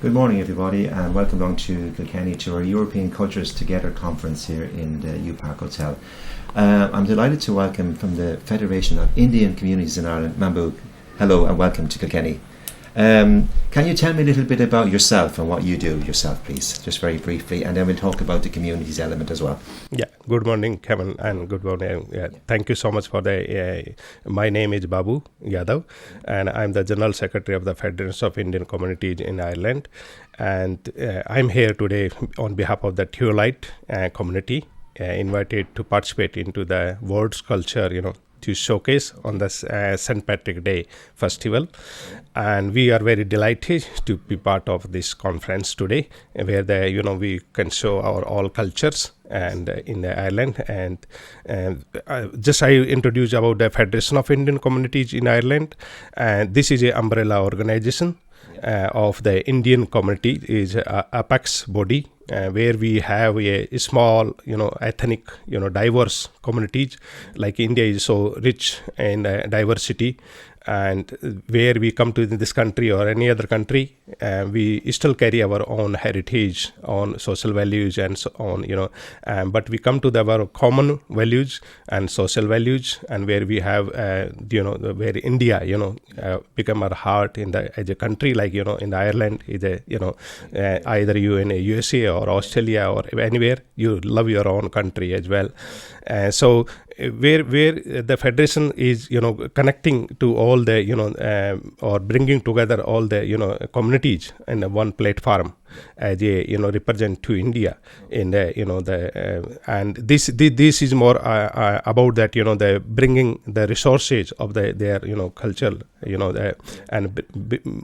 Good morning, everybody, and welcome along to Kilkenny to our European Cultures Together conference here in the U Park Hotel. I'm delighted to welcome from the Federation of Indian Communities in Ireland, Babu. Hello and welcome to Kilkenny. Can you tell me a little bit about yourself and what you do yourself, please, just very briefly, and then we'll talk about the communities element as well. Yeah, good morning, Kevin, and good morning. Thank you so much for the. My name is Babu Yadav, and I'm the General Secretary of the Federation of Indian Communities in Ireland, and I'm here today on behalf of the Twilight community, invited to participate into the world's culture, to showcase on the St. Patrick Day festival. And we are very delighted to be part of this conference today, where we can show our all cultures and in the Ireland. And I introduce about the Federation of Indian Communities in Ireland. And this is an umbrella organization of the Indian community, is a apex body where we have a small, ethnic, diverse communities. Like India is so rich in diversity, and where we come to this country or any other country, we still carry our own heritage, on social values and so on, but we come to our common values and social values, and where we have, where India, become our heart as a country, like, in Ireland is either you in a USA or Australia or anywhere, you love your own country as well. So where the federation is connecting to all the or bringing together all the communities in one platform as a represent to India in the and this is more about that the bringing the resources of their culture and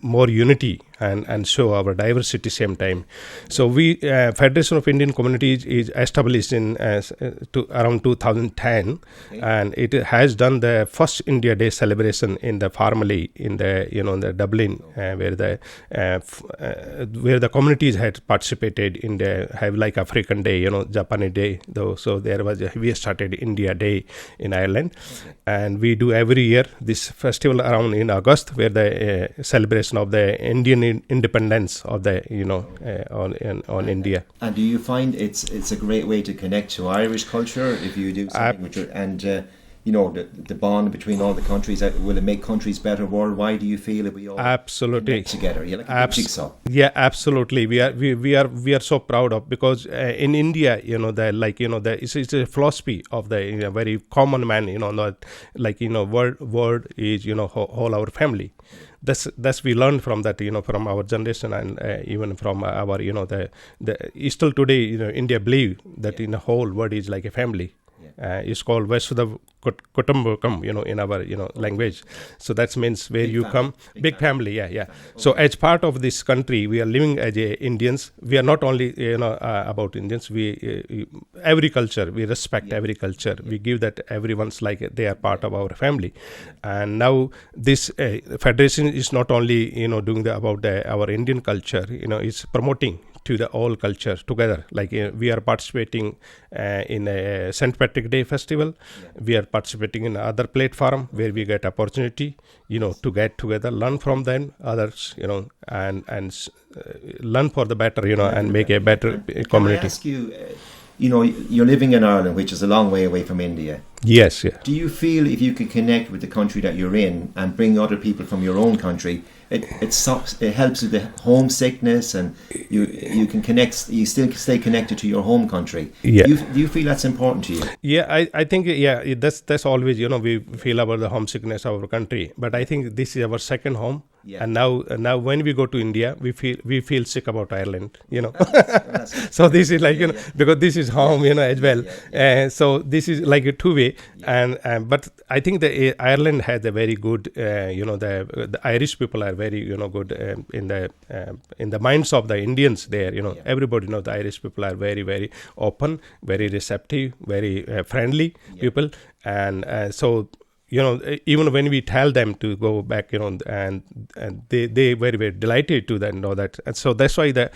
more unity and show our diversity same time. So we Federation of Indian Communities is established in around 2010, and it has done the first India Day celebration in the formally in the the Dublin, where the communities had participated in the have like African Day, Japanese Day though. So there was we started India Day in Ireland, and we do every year this festival around in August, where the celebration of the Indian independence of the on India. And do you find it's a great way to connect to Irish culture if you do something with the bond between all the countries? Will it make countries better worldwide, do you feel, if we all absolutely connect together? Yeah, like a big jigsaw. Yeah, absolutely. We are so proud of, because in India, it's a philosophy of the very common man, not like word is whole our family. That's we learned from that, from our generation, and even from our the still today, India believe that in the whole world is like a family. It's called Vasudha Kutumbakam, in our language. So that means where big you family. Come, big family, yeah. Okay. So as part of this country, we are living as Indians. We are not only about Indians. We every culture, we respect every culture. We give that everyone's like they are part of our family. And now this federation is not only doing about our Indian culture. It's promoting to the all culture together. Like we are participating in a St. Patrick Day festival. We are participating in other platform where we get opportunity, to get together, learn from them, others, and learn for the better, and make a better community. Can I ask you, you're living in Ireland, which is a long way away from India. Yes, yeah. Do you feel if you can connect with the country that you're in and bring other people from your own country, it helps with the homesickness, and you can connect, you still stay connected to your home country? Yeah. Do you feel that's important to you? Yeah, I think that's always we feel about the homesickness of our country, but I think this is our second home. Yeah. And now when we go to India, we feel sick about Ireland, That's so this is like because this is home, as well. So this is like a two-way, and but I think the Ireland has a very good, the Irish people are very good in the minds of the Indians there. Everybody knows the Irish people are very, very open, very receptive, very friendly people, and so even when we tell them to go back, and they very, very delighted to that, know that. And so that's why the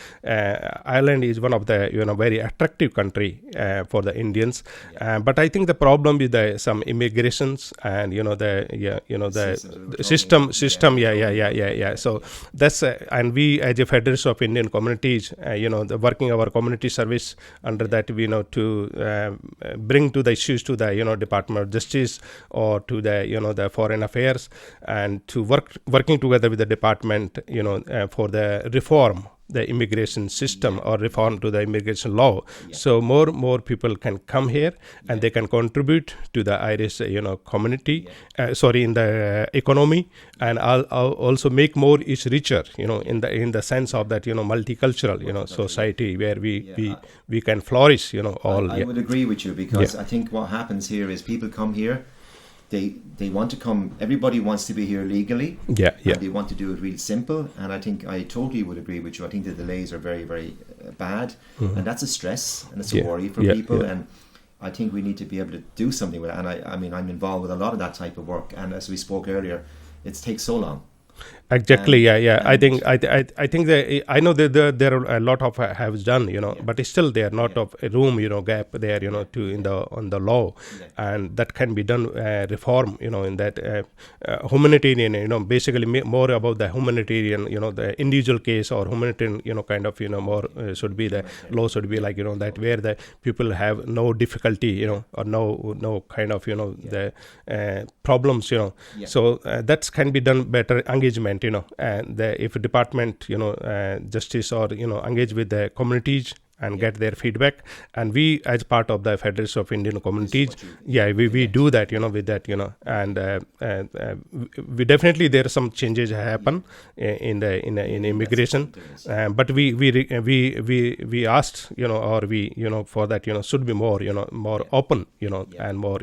Ireland is one of the, very attractive country for the Indians. But I think the problem is some immigrations and, the system. So that's, and we as a Federation of Indian Communities, the working our community service under that, to bring to the issues to the, Department of Justice or to the Foreign Affairs, and to working together with the department, for the reform the immigration system or reform to the immigration law. So more people can come here and they can contribute to the Irish, community, in the economy, and also make more is richer, in the sense of that, multicultural, society where we can flourish, all. I would agree with you, because I think what happens here is people come here. They want to come. Everybody wants to be here legally. And they want to do it real simple. And I think I totally would agree with you. I think the delays are very, very bad, and that's a stress and it's a worry for people. And I think we need to be able to do something with it. And I mean, I'm involved with a lot of that type of work. And as we spoke earlier, it takes so long. Exactly. I think that I know that there are a lot of have done, but still there are not of room, gap there, to on the law, and that can be done reform, in that humanitarian, basically more about the humanitarian, the individual case or humanitarian, kind of, more should be the law should be like, that where the people have no difficulty, or no kind of, the problems, so that can be done better engagement, and if a department, justice or, engage with the communities and get their feedback, and we as part of the Federation of Indian Communities, we do that, with that, and we definitely there are some changes happen in immigration, but we asked, or we, for that, should be more, more open, and more,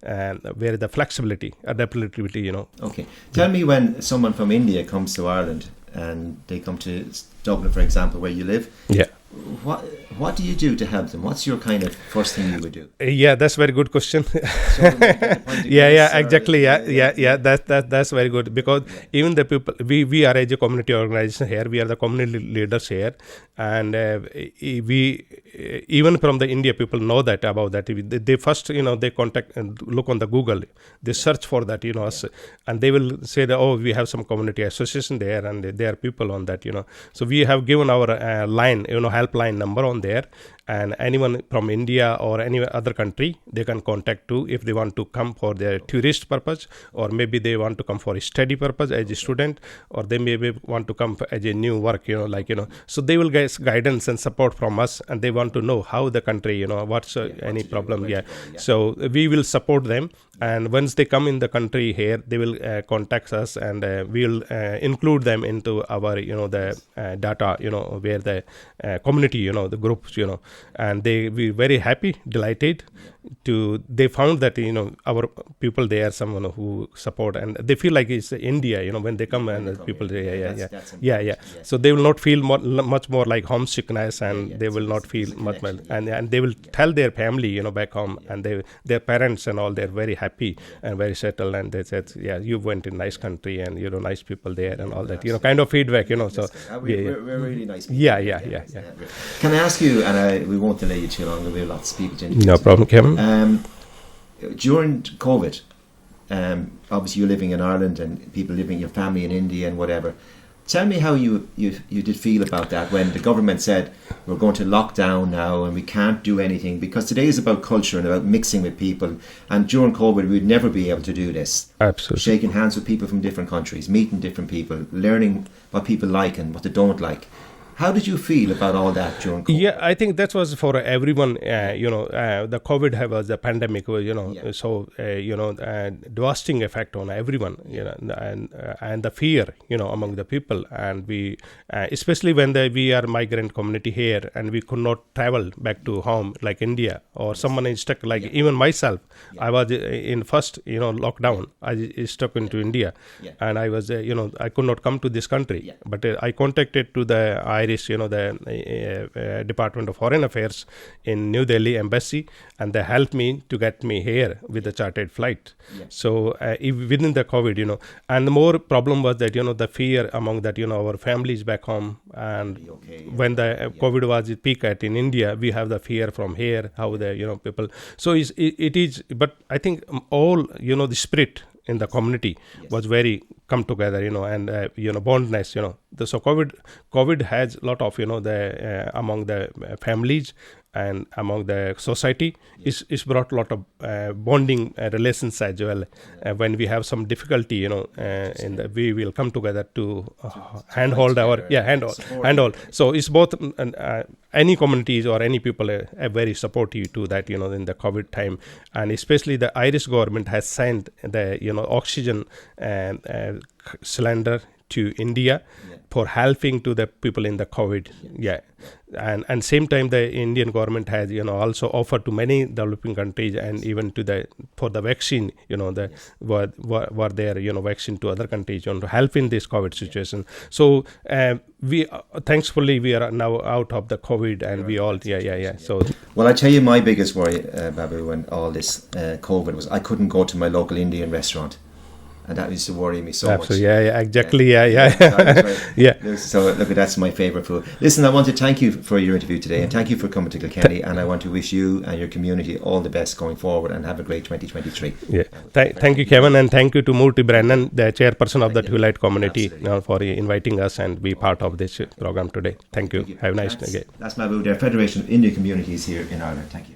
and where the flexibility, adaptability, Okay, tell me, when someone from India comes to Ireland and they come to Dublin, for example, where you live, what do you do to help them? What's your kind of first thing you would do? That's very good question. Exactly. That's very good, because even the people, we are as a community organization here, we are the community leaders here, and we even from the India people know that about that. They first, they contact and look on the Google, they search for that, us, and they will say that, we have some community association there, and there are people on that, So we have given our line, helpline number on there, and anyone from India or any other country, they can contact too if they want to come for their tourist purpose, or maybe they want to come for a study purpose as a student, or they maybe want to come as a new work, so they will get guidance and support from us, and they want to know how the country, what's any problem. So we will support them, and once they come in the country here, they will contact us, and we will include them into our, the data, where the community, the groups, and they be very happy, delighted to, they found that, our people there, someone who support, and they feel like it's India, when they come, and people, so they will not feel much more like homesickness, and they will not feel much more, and they will tell their family, back home, and their parents and all, they're very happy and very settled, and they said, you went in nice country, and nice people there, and all that, kind of feedback, so we're really nice people. Can I ask you, and we won't delay you too long, we have lots of people to introduce. No problem, Kevin. During COVID, obviously you're living in Ireland, and people living, your family in India and whatever. Tell me how you did feel about that when the government said we're going to lock down now and we can't do anything, because today is about culture and about mixing with people, and during COVID we'd never be able to do this. Absolutely. Shaking hands with people from different countries, meeting different people, learning what people like and what they don't like. How did you feel about all that during COVID? I think that was for everyone. The COVID was a pandemic, so devastating effect on everyone, and the fear, among the people, and we, especially when we are migrant community here, and we could not travel back to home like India, or someone is stuck like even myself. I was in first, lockdown. I stuck into India, and I was, I could not come to this country, but I contacted to the Irish Irish, the Department of Foreign Affairs in New Delhi embassy, and they helped me to get me here with a chartered flight. So within the COVID, and the more problem was that, the fear among that, our families back home, and when the COVID was at peak in India, we have the fear from here, how the, people. So it is, but I think all, the spirit in the community was very come together, and bondness, so COVID has a lot of, the among the families and among the society, is brought a lot of bonding relations as well. When we have some difficulty, we will come together to handhold our handhold. So it's both any communities or any people are very supportive to that, in the COVID time, and especially the Irish government has sent the oxygen cylinder to India for helping to the people in the COVID. And same time the Indian government has also offered to many developing countries, and even to for the vaccine, were there vaccine to other countries, to help in this COVID situation. So we thankfully we are now out of the COVID, and we all so well, I tell you, my biggest worry, Babu, when all this COVID was, I couldn't go to my local Indian restaurant. And that used to worry me so much. Exactly. So look, that's my favourite food. Listen, I want to thank you for your interview today, and thank you for coming to Kilkenny, and I want to wish you and your community all the best going forward, and have a great 2023. Thank you, Kevin, and thank you to Murthy Brennan, the chairperson of the Twilight community, for inviting us and be part of this program today. Thank you. Have a nice day. That's Babu, the Federation of Indian Communities here in Ireland. Thank you.